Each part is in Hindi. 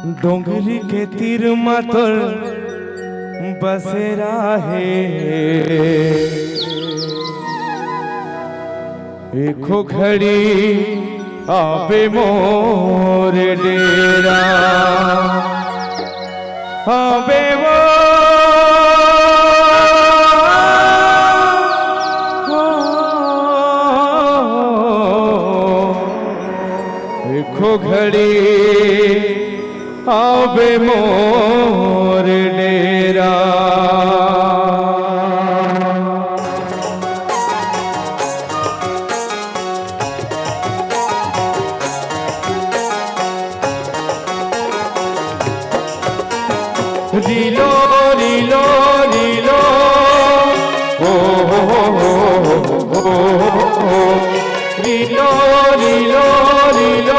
डोंगरी के तीर मातर बसेरा है एको घड़ी आवे मोर डेरा आवे वो एको घड़ी आवे मोर डेरा। रीलो रीलो रीलो ओ रीलो रीलो रीलो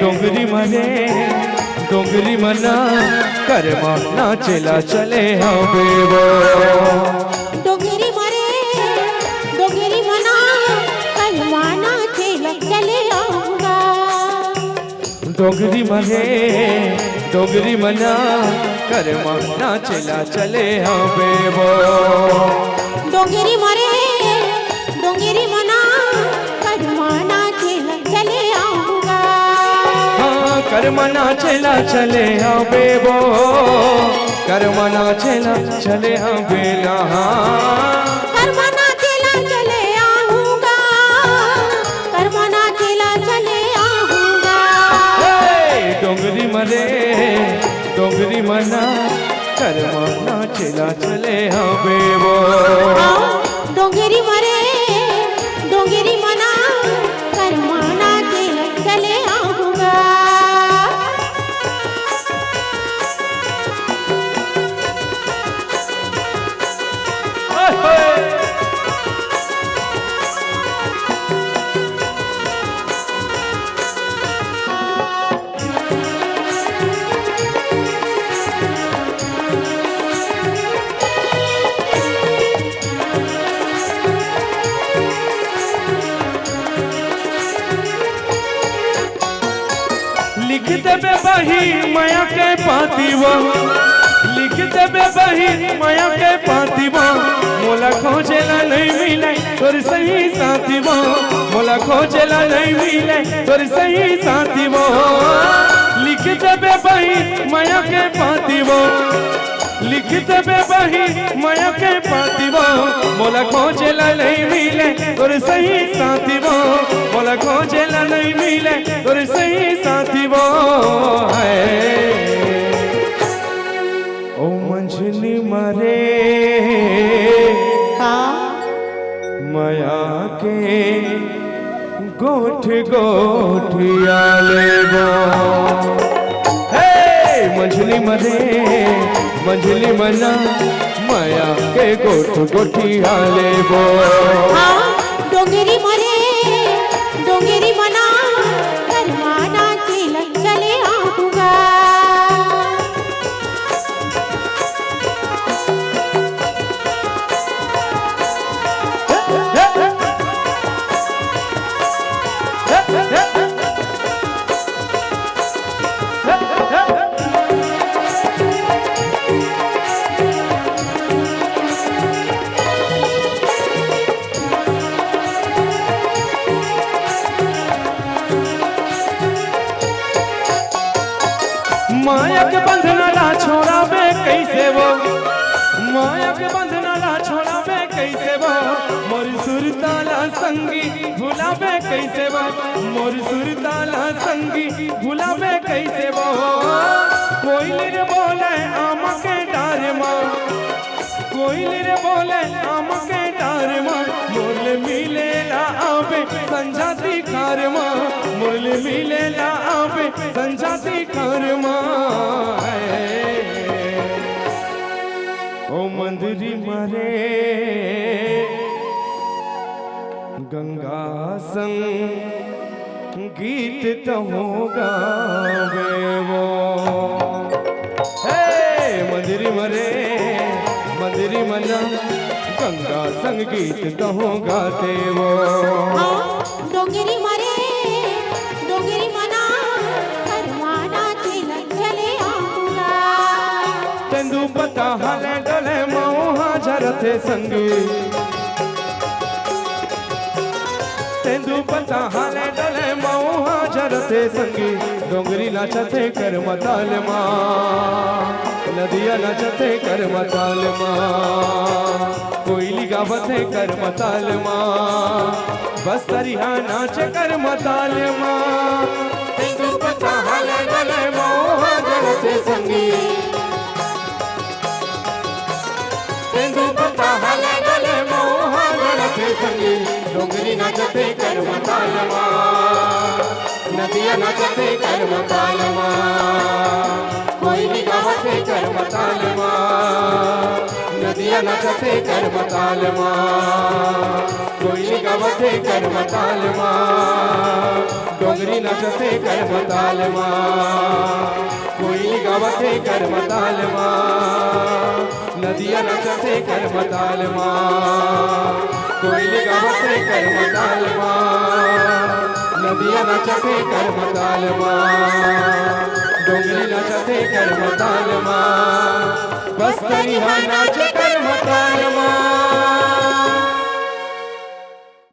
डोंगरी मने डोंगरी मना कर्मा नाचेला चले हवे वो डोंगरी मरे डोंगरी मना कर्मा नाचेला चले आऊंगा। डोंगरी मने डोंगरी मना कर्मा नाचेला चले हवे वो डोंगरी मरे डोंगरी मना कर्मा नाचेला चले आऊंगा। कर्मा नाचेला चले हवे वो कर्मा नाचेला चले हवे ना कर्मा नाचेला चले आऊंगा। कर्मा नाचेला चले आऊंगा। डोंगरी मरे डोंगरी मना कर्मा नाचेला चले हवे वो डोंगरी मरे डोंगरी मना कर्मा नाचेला चले आऊंगा। लिख देबे बही माया के पातीवा लिख देबे बही माया के पातीवा मोला खोजेला नहीं मिले तोर सही साथीवा मोला खोजेला नहीं मिले तोर सही साथीवा लिख देबे बही माया के पातीवा लिख देबे बही माया के पातीवा मोला खोजेला नहीं मिले तोर सही साथीवा मोला खोजेला नहीं मिले तोर सही साथीवा ओ मंझली मरे माया के गोठ गोठिया लेबो मंझली मरे मंझली मना माया के गोठ गोठिया लेबो डोंगरी मरे डोंगरी मना कर्मा नाचेला चले आऊंगा। माया के बंधना ला छोड़ावे कैसे वो माया के बंधना ला छोड़ावे कैसे वो मोर सुरताला संगी भुलावे कैसे वो मोर सुरताला संगी भुलावे कैसे वो कोयली रे बोले आम के डार माँ कोयली रे बोले आम के डार माँ मुरले मिले ला आवे संजाती खार माँ मुरले मिले ला आवे संजाती खार माँ ओ मंदिरी मरे गंगा संग गीत तो होगा वो मंदिरी मरे संगीत कहूँ गाते वो डोंगरी मरे डोंगरी मना करमाना चले आऊंगा तेंदू पता हले डले मोहा झरते संगी तेंदू पता हले डले मोहा झरते संगी डोंगरी नाचते कर मताल माँ नदिया नाचते कर मताल माँ कोयली गावते कर मताल माँ बस तरिया नाच कर मताल माँ तेंदू पता हले डले मोहा झरते संगी तेंदू पता हले डले मोहा झरते संगी डोंगरी नाचते कर मताल माँ नदिया नाचते कर मताल माँ कोयली गावते कर मताल माँ नदिया नाचते कर मताल माँ कोयली गावते कर मताल माँ डोंगरी नाचते कर मताल माँ कोयली गावते कर मताल माँ नदिया नाचते कर मताल माँ कोयली गावते कर मताल माँ नदिया नाचते कर मताल माँ डोंगरी नाचते कर मताल माँ बस तरिया नाचते